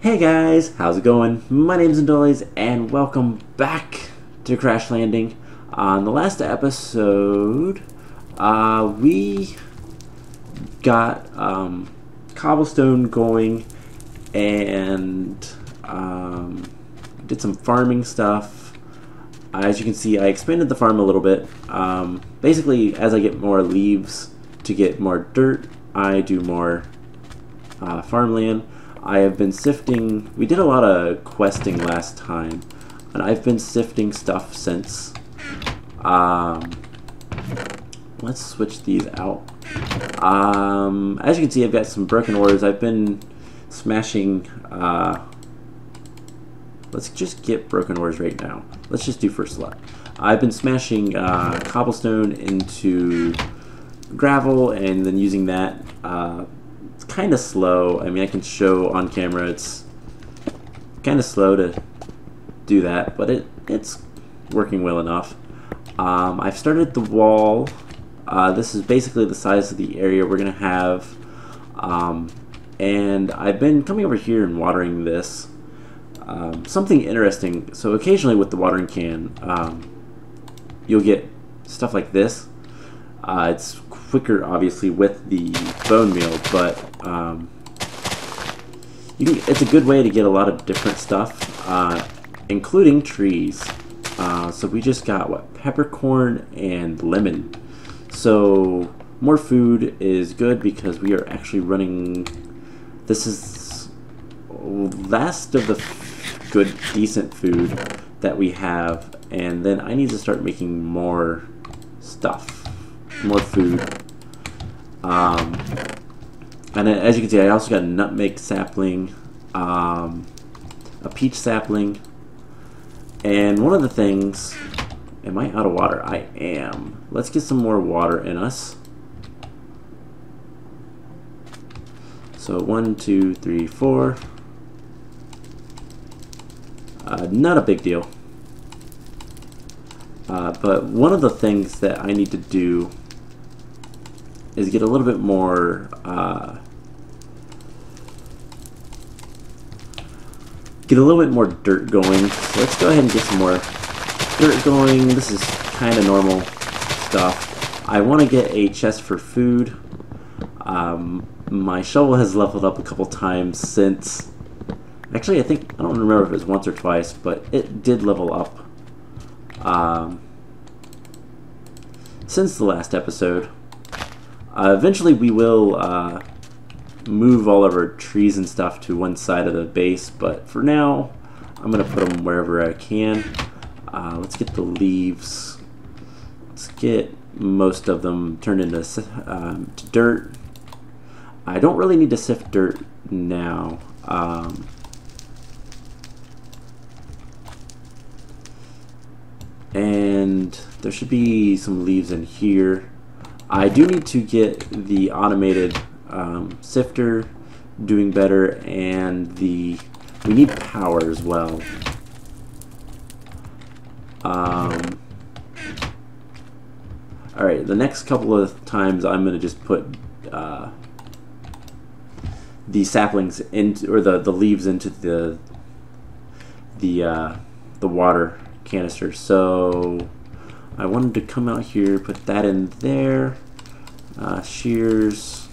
Hey guys, how's it going? My name's Indolies, and welcome back to Crash Landing. On the last episode, we got cobblestone going and did some farming stuff. As you can see, I expanded the farm a little bit. Basically, as I get more leaves to get more dirt, I do more farmland. I have been sifting. We did a lot of questing last time, and I've been sifting stuff since. Let's switch these out. As you can see, I've got some broken ores. I've been smashing. Let's just get broken ores right now. Let's just do first slot. I've been smashing cobblestone into gravel and then using that. It's kind of slow. I mean, I can show on camera it's kind of slow to do that, but it's working well enough. I've started the wall. This is basically the size of the area we're gonna have, and I've been coming over here and watering this. Something interesting. So occasionally with the watering can, you'll get stuff like this. It's quicker, obviously, with the bone meal, but it's a good way to get a lot of different stuff, including trees. So we just got, what, peppercorn and lemon. So more food is good because we are actually running. This is last of the good, decent food that we have, and then I need to start making more stuff, more food. And as you can see, I also got a nutmeg sapling, a peach sapling, and one of the things. Am I out of water? I am. Let's get some more water in us. So 1, 2, 3, 4. Not a big deal. But one of the things that I need to do is get a little bit more dirt going. So let's go ahead and get some more dirt going. This is kind of normal stuff. I want to get a chest for food. My shovel has leveled up a couple times since. Actually, I don't remember if it was once or twice, but it did level up since the last episode. Eventually, we will move all of our trees and stuff to one side of the base, but for now, I'm going to put them wherever I can. Let's get the leaves. Let's get most of them turned into to dirt. I don't really need to sift dirt now. And there should be some leaves in here. I do need to get the automated sifter doing better, and we need power as well. Alright, the next couple of times I'm going to just put the saplings into, or the leaves into the water canister. So I wanted to come out here, put that in there. Shears.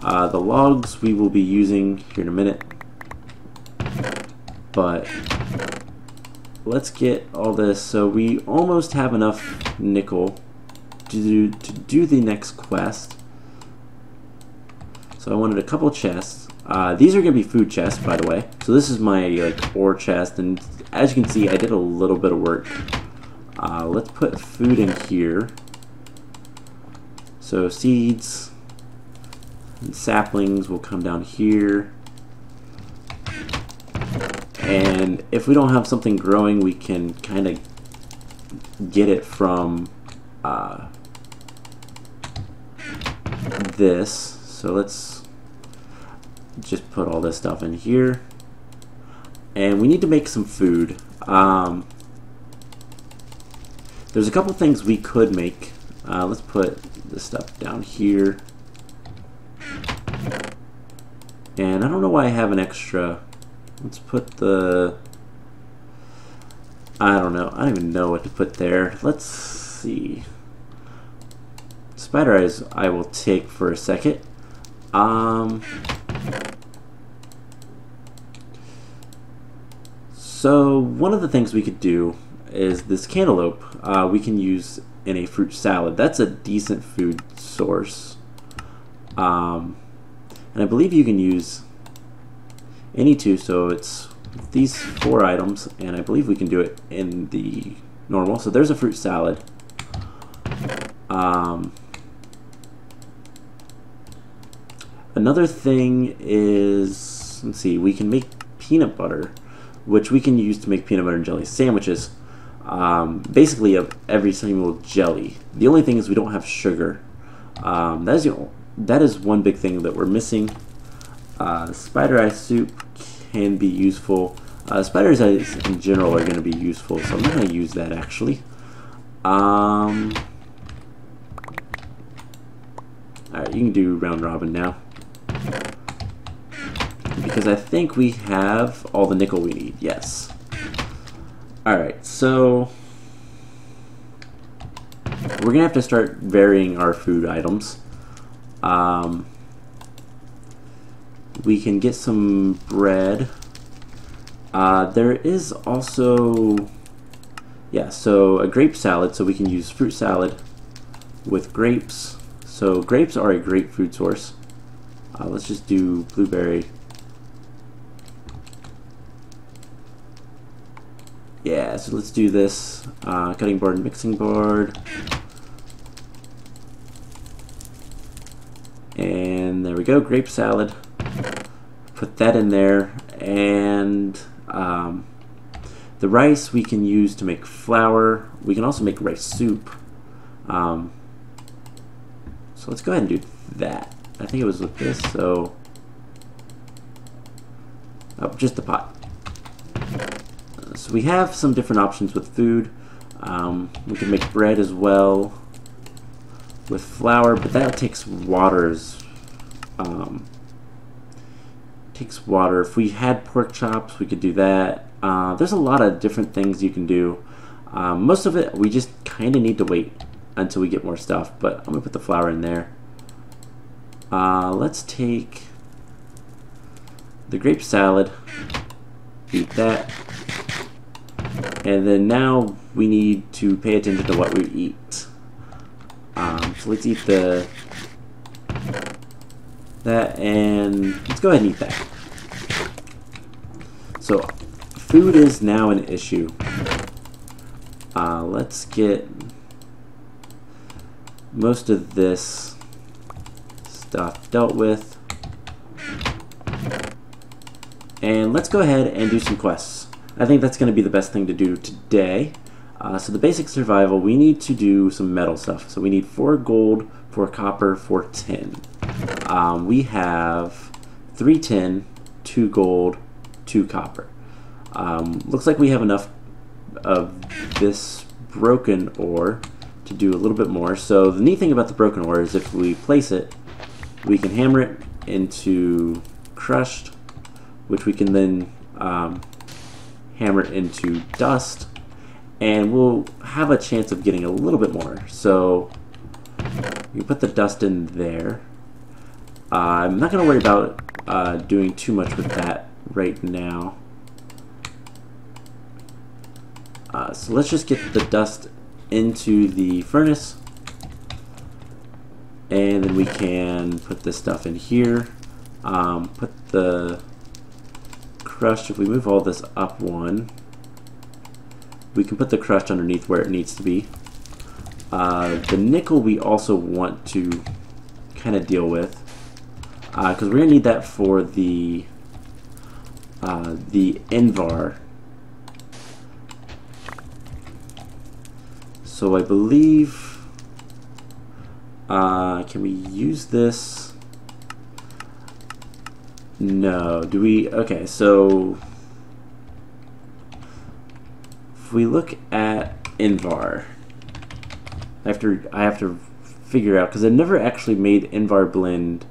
The logs we will be using here in a minute. But let's get all this. So we almost have enough nickel to do the next quest. So I wanted a couple chests. These are going to be food chests, by the way. So this is my ore chest, and as you can see, I did a little bit of work. Let's put food in here. So seeds and saplings will come down here. And if we don't have something growing, we can kind of get it from this. So let's just put all this stuff in here. And we need to make some food. There's a couple things we could make. Let's put this stuff down here. And I don't know why I have an extra Let's put the... I don't know. I don't even know what to put there. Let's see. Spider eyes I will take for a second. So one of the things we could do is this cantaloupe we can use in a fruit salad. That's a decent food source. And I believe you can use any two, so it's these 4 items, and I believe we can do it in the normal. So there's a fruit salad. Another thing is, let's see, we can make peanut butter, which we can use to make peanut butter and jelly sandwiches. Basically of every single jelly. The only thing is we don't have sugar. That is one big thing that we're missing. Spider eye soup can be useful. Spider's eyes in general are going to be useful, so I'm not going to use that actually. Alright, you can do round robin now, because I think we have all the nickel we need. Yes. Alright, so we're going to have to start varying our food items. We can get some bread. There is also, yeah, so a grape salad, so we can use fruit salad with grapes. So grapes are a great food source. Let's just do blueberry. Yeah, so let's do this. Cutting board and mixing board. And there we go, grape salad. Put that in there. And the rice we can use to make flour. We can also make rice soup. So let's go ahead and do that. I think it was with this, so... Oh, just the pot. So we have some different options with food. We can make bread as well with flour, but that takes water. Takes water. If we had pork chops, we could do that. There's a lot of different things you can do. Most of it we just kind of need to wait until we get more stuff, but I'm gonna put the flour in there. Let's take the grape salad, eat that, and then now we need to pay attention to what we eat. So let's eat that, and let's go ahead and eat that. So food is now an issue. Let's get most of this stuff dealt with, and let's go ahead and do some quests. I think that's going to be the best thing to do today. So the basic survival, we need to do some metal stuff. So we need 4 gold, 4 copper, 4 tin. We have 3 tin, 2 gold, 2 copper. Looks like we have enough of this broken ore to do a little bit more. So the neat thing about the broken ore is if we place it, we can hammer it into crushed, which we can then hammer it into dust, and we'll have a chance of getting a little bit more. So you put the dust in there. I'm not going to worry about doing too much with that right now. So let's just get the dust into the furnace, and then we can put this stuff in here. Put the crushed, if we move all this up one, we can put the crushed underneath where it needs to be. The nickel we also want to kind of deal with, because we're going to need that for the Invar. So I believe, can we use this? No, do we? Okay, so if we look at Invar, I have to figure out, because I never actually made Invar blend.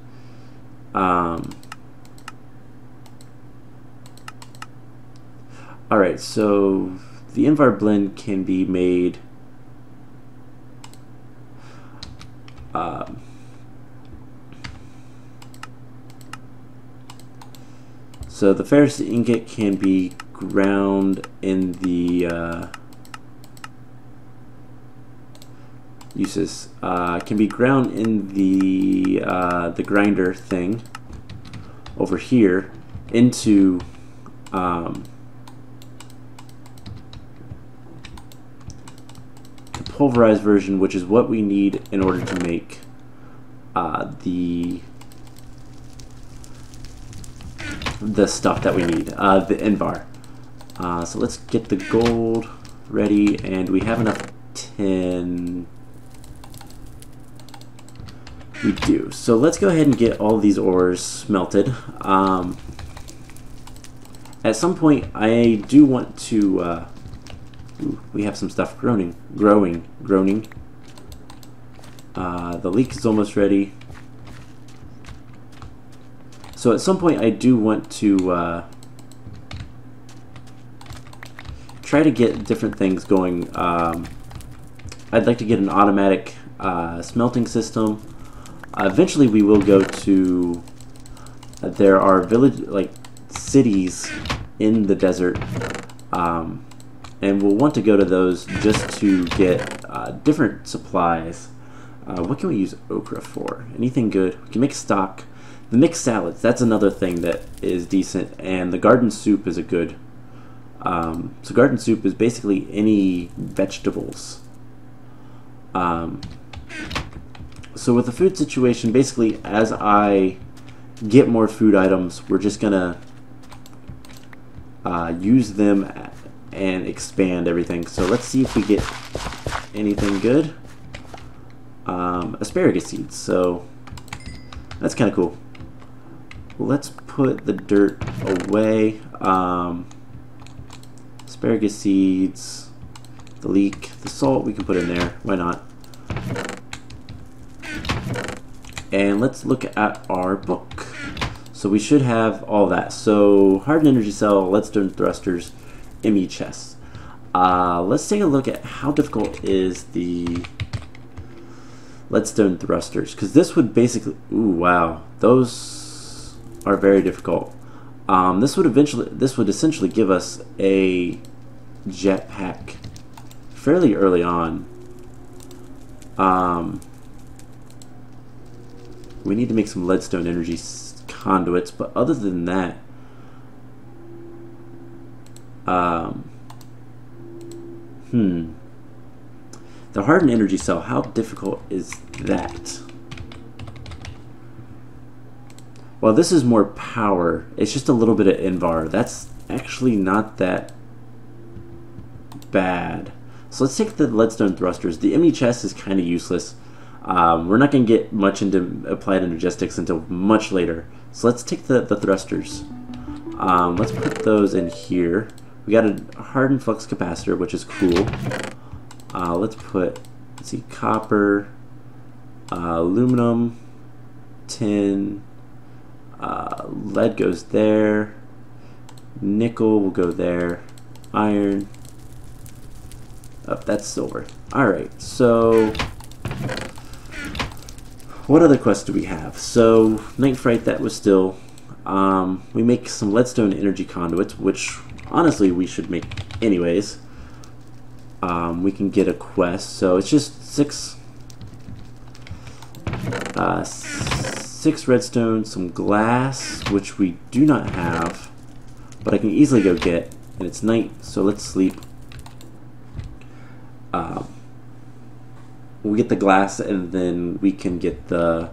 Alright, so the Invar blend can be made so the ferrous ingot can be ground in the uses can be ground in the grinder thing over here into the pulverized version, which is what we need in order to make the stuff that we need, the Invar. So let's get the gold ready, and we have enough tin. We do. So let's go ahead and get all these ores smelted. At some point, I do want to. Ooh, we have some stuff groaning. The leek is almost ready. So at some point, I do want to try to get different things going. I'd like to get an automatic smelting system. Eventually, we will go to. There are cities in the desert, and we'll want to go to those just to get different supplies. What can we use okra for? Anything good? We can make stock. The mixed salads, that's another thing that is decent, and the garden soup is a good. So garden soup is basically any vegetables. So with the food situation, basically as I get more food items, we're just gonna use them and expand everything. So let's see if we get anything good. Asparagus seeds, so that's kind of cool. Let's put the dirt away. Asparagus seeds, the leek, the salt we can put in there. Why not? And let's look at our book. So we should have all that. So hardened energy cell, leadstone thrusters, ME chests. Let's take a look at how difficult is the leadstone thrusters, because this would basically. Ooh, wow, those are very difficult. This would essentially give us a jetpack fairly early on. We need to make some leadstone energy conduits, but other than that, the hardened energy cell, how difficult is that? Well, this is more power. It's just a little bit of Invar. That's actually not that bad. So let's take the leadstone thrusters. The ME chest is kind of useless. We're not going to get much into applied energistics until much later. So let's take the thrusters. Let's put those in here. We got a hardened flux capacitor, which is cool. Let's put, let's see, copper, aluminum, tin, lead goes there, nickel will go there, iron, oh, that's silver. Alright, so what other quests do we have? So Night Fright, that was still. We make some leadstone energy conduits, which honestly we should make anyways. We can get a quest, so it's just six redstone, some glass, which we do not have, but I can easily go get, and it's night, so let's sleep. We'll get the glass, and then we can get the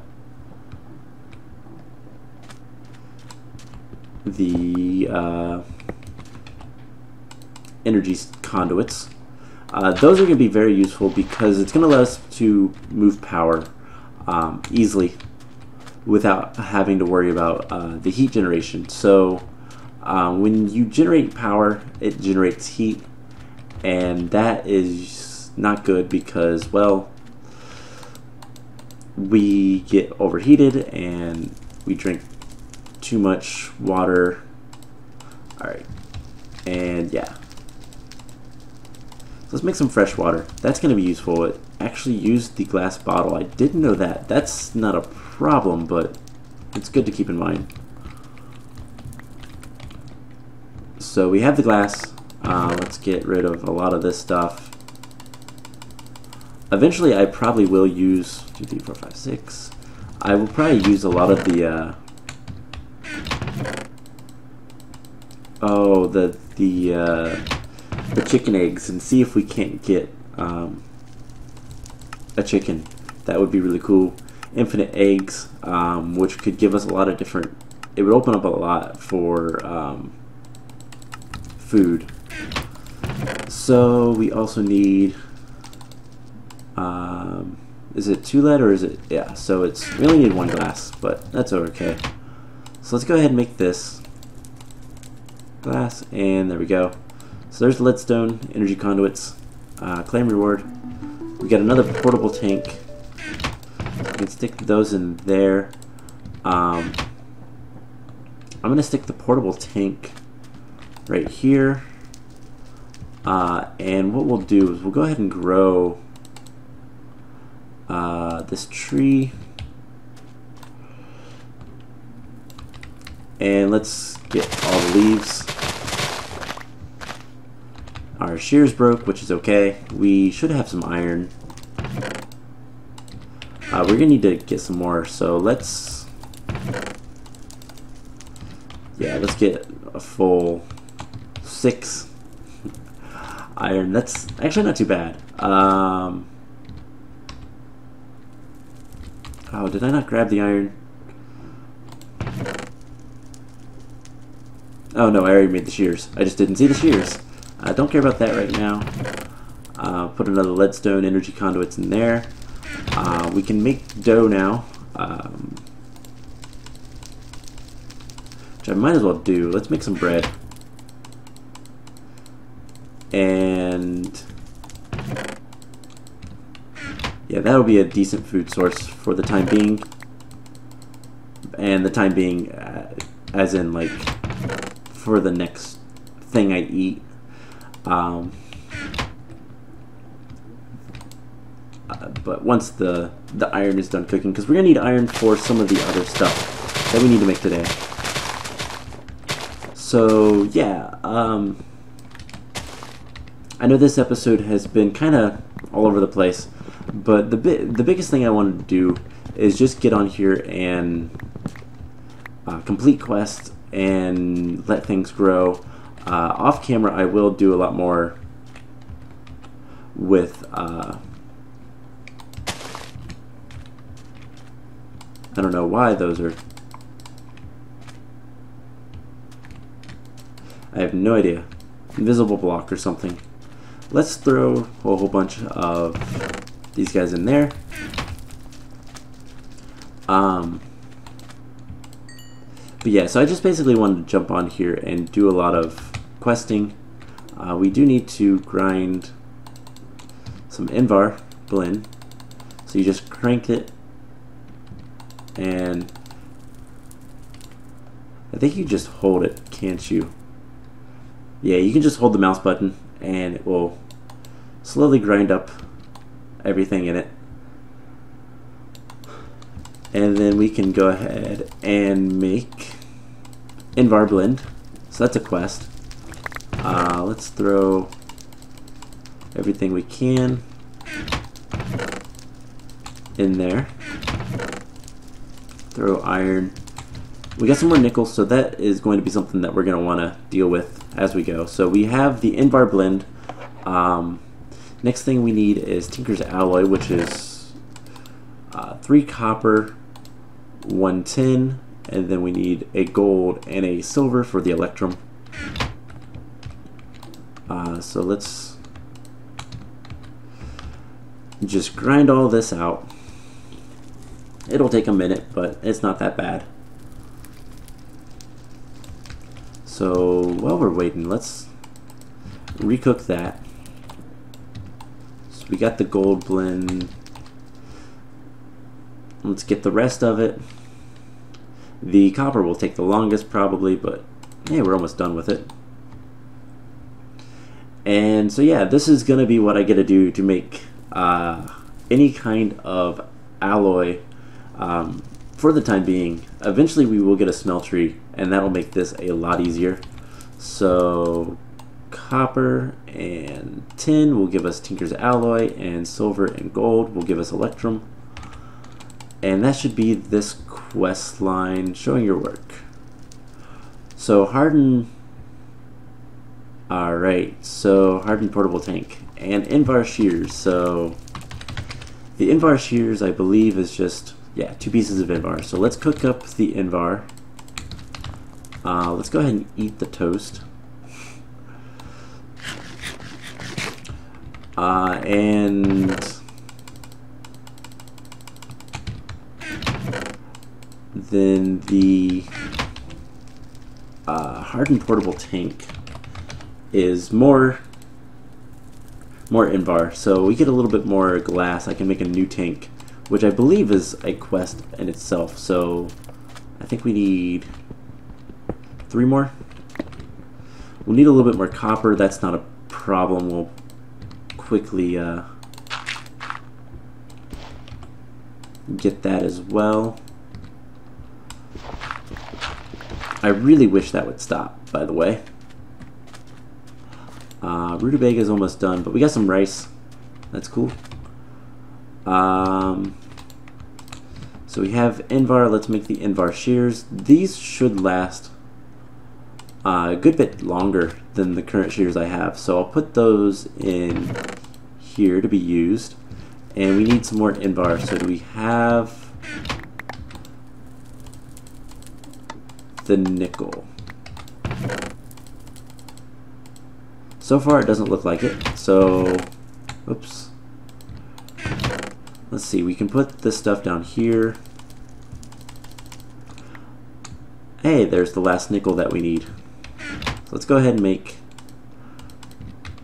energy conduits. Those are going to be very useful because it's going to allow us to move power easily without having to worry about the heat generation. So when you generate power, it generates heat, and that is not good because, well, we get overheated and we drink too much water. Alright, And yeah. So let's make some fresh water. That's going to be useful. It actually used the glass bottle. I didn't know that. That's not a problem, but it's good to keep in mind. So we have the glass. Let's get rid of a lot of this stuff. Eventually, I probably will use 2, 3, 4, 5, 6. I will probably use a lot of the the chicken eggs and see if we can't get a chicken. That would be really cool. Infinite eggs, which could give us a lot of different. It would open up a lot for food. So we also need. Is it 2 lead or is it? Yeah. So we only need 1 glass, but that's okay. So let's go ahead and make this glass, and there we go. So there's leadstone, energy conduits, claim reward. We got another portable tank. We can stick those in there. I'm gonna stick the portable tank right here. And what we'll do is we'll go ahead and grow this tree. And let's get all the leaves. Our shears broke, which is okay. We should have some iron. We're gonna need to get some more, so let's get a full 6 iron. That's actually not too bad. Oh, did I not grab the iron? Oh no, I already made the shears. I just didn't see the shears. I don't care about that right now. Put another leadstone energy conduits in there. We can make dough now. Which I might as well do. Let's make some bread. And yeah, that'll be a decent food source for the time being. And the time being, as in like for the next thing I eat. But once the iron is done cooking, because we're gonna need iron for some of the other stuff that we need to make today. So yeah, I know this episode has been kind of all over the place, but the biggest thing I wanted to do is just get on here and complete quests and let things grow. Off camera, I will do a lot more with I don't know why those are. I have no idea. Invisible block or something. Let's throw a whole bunch of these guys in there. But yeah, so I just basically wanted to jump on here and do a lot of questing. We do need to grind some Invar blend. So you just crank it, and I think you just hold it, can't you? Yeah, you can just hold the mouse button and it will slowly grind up everything in it. And then we can go ahead and make Invar blend. So that's a quest. Let's throw everything we can in there. Throw iron. We got some more nickel, so that is going to be something that we're going to want to deal with as we go. So we have the Invar blend. Next thing we need is Tinker's Alloy, which is 3 copper, 1 tin, and then we need a gold and a silver for the electrum. So let's just grind all this out. It'll take a minute, but it's not that bad. So while we're waiting, let's recook that. So we got the gold blend. Let's get the rest of it. The copper will take the longest probably, but hey, we're almost done with it. And so yeah, this is gonna be what I get to do to make any kind of alloy for the time being. Eventually we will get a smeltery, and that'll make this a lot easier. So copper and tin will give us Tinker's Alloy, and silver and gold will give us Electrum. And that should be this quest line, showing your work. So harden. Alright, so hardened portable tank and Invar shears. So the Invar shears, I believe, is just, yeah, 2 pieces of Invar. So let's cook up the Invar. Let's go ahead and eat the toast. And then the hardened portable tank is more Invar, so we get a little bit more glass. I can make a new tank, which I believe is a quest in itself. So I think we need 3 more. We'll need a little bit more copper. That's not a problem. We'll quickly get that as well. I really wish that would stop, by the way. Rutabaga is almost done, but we got some rice. That's cool. So we have Invar. Let's make the Invar shears. These should last a good bit longer than the current shears I have. So I'll put those in here to be used. And we need some more Invar. So do we have the nickel? So far it doesn't look like it, so oops. Let's see, we can put this stuff down here. Hey, there's the last nickel that we need. So let's go ahead and make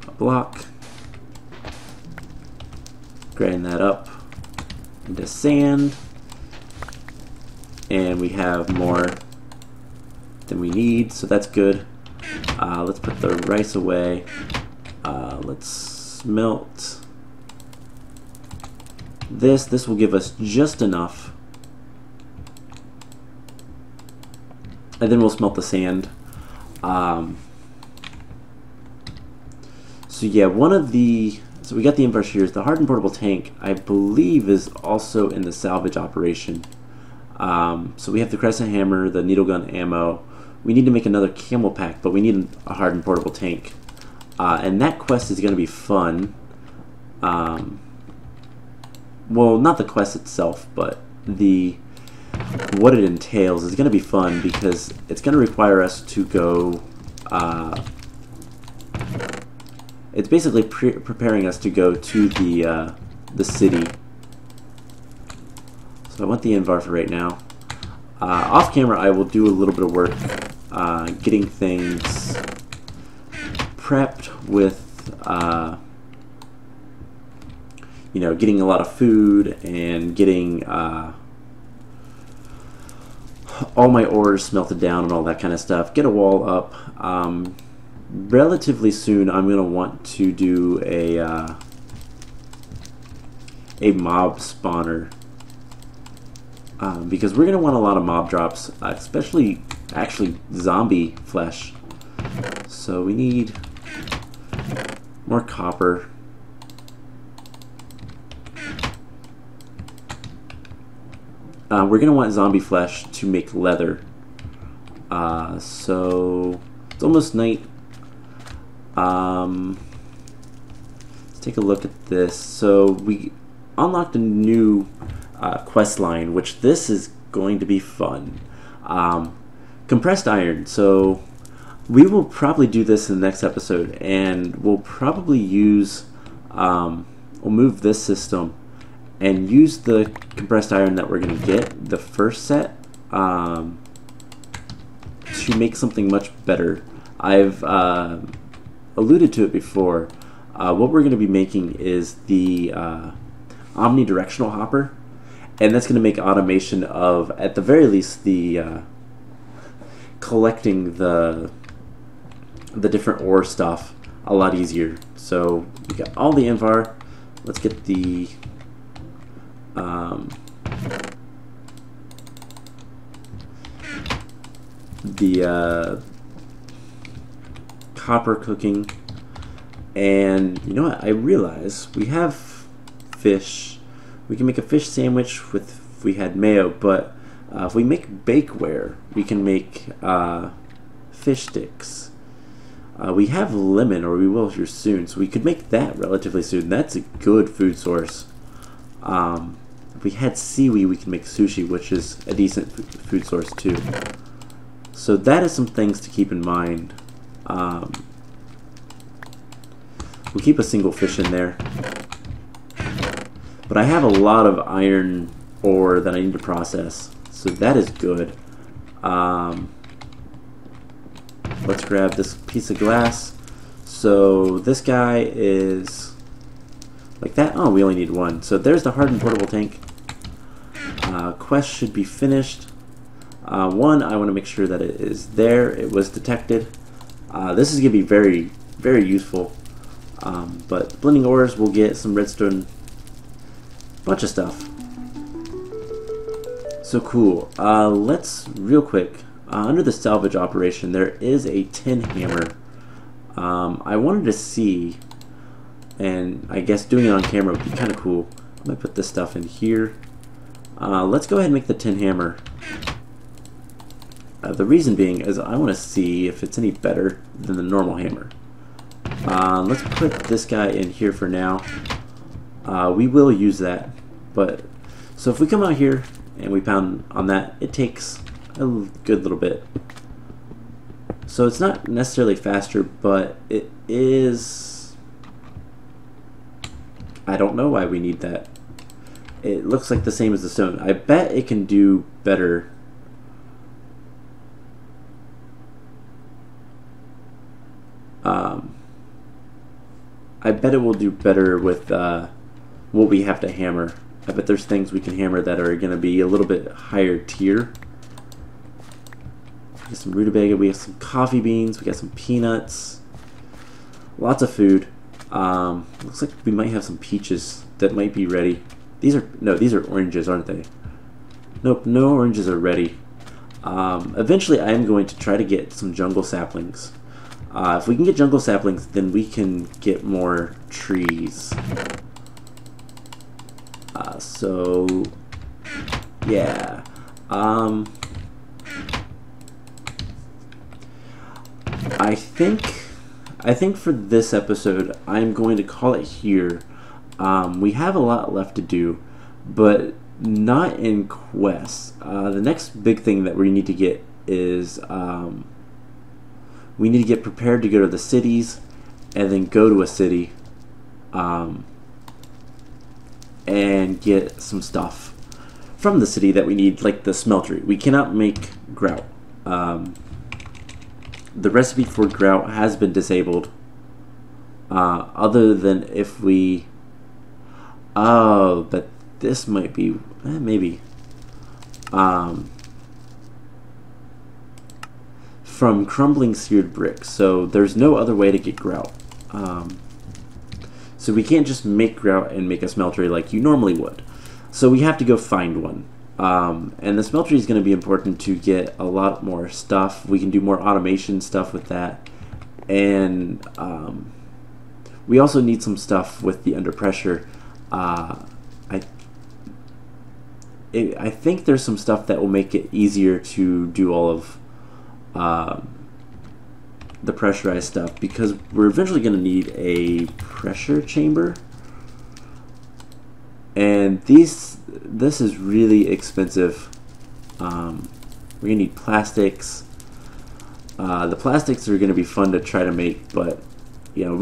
a block. Grind that up into sand. And we have more than we need, so that's good. Let's put the rice away. Let's smelt this. This will give us just enough. And then we'll smelt the sand. So yeah, so we got the Invar shears. The hardened portable tank, I believe, is also in the salvage operation. So we have the crescent hammer, the needle gun ammo. We need to make another camel pack, but we need a hardened portable tank. And that quest is going to be fun. Well, not the quest itself, but what it entails is going to be fun, because it's going to require us to go... it's basically preparing us to go to the city. So I want the Invar for right now. Off camera, I will do a little bit of work getting things prepped with, you know, getting a lot of food and getting all my ores smelted down and all that kind of stuff. Get a wall up. Relatively soon, I'm going to want to do a mob spawner. Because we're going to want a lot of mob drops, especially actually zombie flesh. So we need more copper. We're going to want zombie flesh to make leather. So it's almost night. Let's take a look at this. So we unlocked a new quest line, which this is going to be fun. Compressed iron. So we will probably do this in the next episode, and we'll probably use we'll move this system and use the compressed iron that we're going to get the first set to make something much better. I've alluded to it before. What we're going to be making is the omnidirectional hopper, and that's going to make automation of, at the very least, the collecting the different ore stuff a lot easier. So we got all the Invar. Let's get the copper cooking. And you know what? I realize we have fish. We can make a fish sandwich with if we had mayo, but if we make bakeware, we can make fish sticks. We have lemon, or we will here soon, so we could make that relatively soon. That's a good food source. If we had seaweed, we can make sushi, which is a decent food source too. So that is some things to keep in mind. We'll keep a single fish in there. But I have a lot of iron ore that I need to process, so that is good. Let's grab this piece of glass. So this guy is like that. Oh, we only need one. So there's the hardened portable tank. Quest should be finished. One, I want to make sure that it is there. It was detected. This is going to be very, very useful. But blending ores, we'll get some redstone, bunch of stuff. So cool. Let's real quick. Under the salvage operation, there is a tin hammer. I wanted to see, and I guess doing it on camera would be kind of cool. I'm gonna put this stuff in here. Let's go ahead and make the tin hammer. The reason being is I want to see if it's any better than the normal hammer. Let's put this guy in here for now. We will use that, but so if we come out here and we pound on that, it takes a good little bit. So it's not necessarily faster, but it is. I don't know why we need that. It looks like the same as the stone. I bet it can do better. I bet it will do better with what we have to hammer. I bet there's things we can hammer that are going to be a little bit higher tier. We got some rutabaga, we have some coffee beans, we got some peanuts, lots of food. Looks like we might have some peaches that might be ready. These are oranges, aren't they? Nope, no oranges are ready. Eventually I am going to try to get some jungle saplings. If we can get jungle saplings, then we can get more trees. So yeah. I think for this episode, I'm going to call it here. We have a lot left to do, but not in quests. The next big thing that we need to get is we need to get prepared to go to the cities, and then go to a city, and get some stuff from the city that we need, like the smeltery. We cannot make grout. The recipe for grout has been disabled. Other than if we... Oh, but this might be... maybe. From crumbling seared bricks. So there's no other way to get grout. So we can't just make grout and make a smeltery like you normally would. So we have to go find one. And the smeltery is going to be important to get a lot more stuff. We can do more automation stuff with that. And we also need some stuff with the under pressure. I think there's some stuff that will make it easier to do all of the pressurized stuff, because we're eventually going to need a pressure chamber. And this is really expensive. We're going to need plastics. The plastics are going to be fun to try to make, but you know,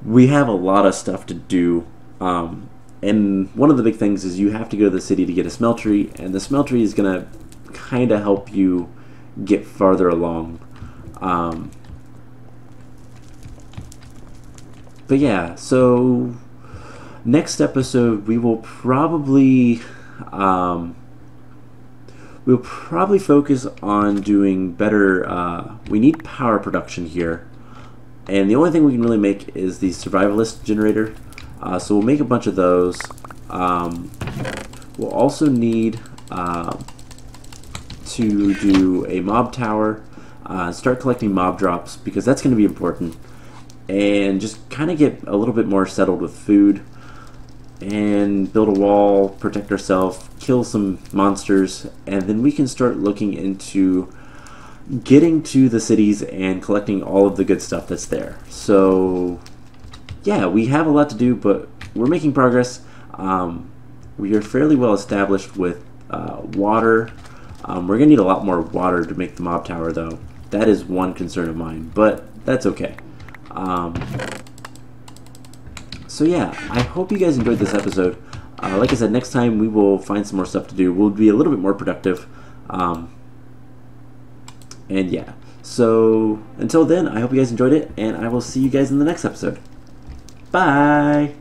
we have a lot of stuff to do. And one of the big things is you have to go to the city to get a smeltery, and the smeltery is going to kind of help you get farther along. But yeah, so next episode we will probably focus on doing better. We need power production here. And the only thing we can really make is the survivalist generator. So we'll make a bunch of those. We'll also need to do a mob tower, start collecting mob drops, because that's going to be important, and just kind of get a little bit more settled with food, and build a wall, protect ourselves, kill some monsters, and then we can start looking into getting to the cities and collecting all of the good stuff that's there. So yeah, we have a lot to do, but we're making progress. We are fairly well established with water. We're going to need a lot more water to make the mob tower, though. That is one concern of mine, but that's okay. So yeah, I hope you guys enjoyed this episode. Like I said, next time we will find some more stuff to do. We'll be a little bit more productive. And yeah, so until then, I hope you guys enjoyed it, and I will see you guys in the next episode. Bye!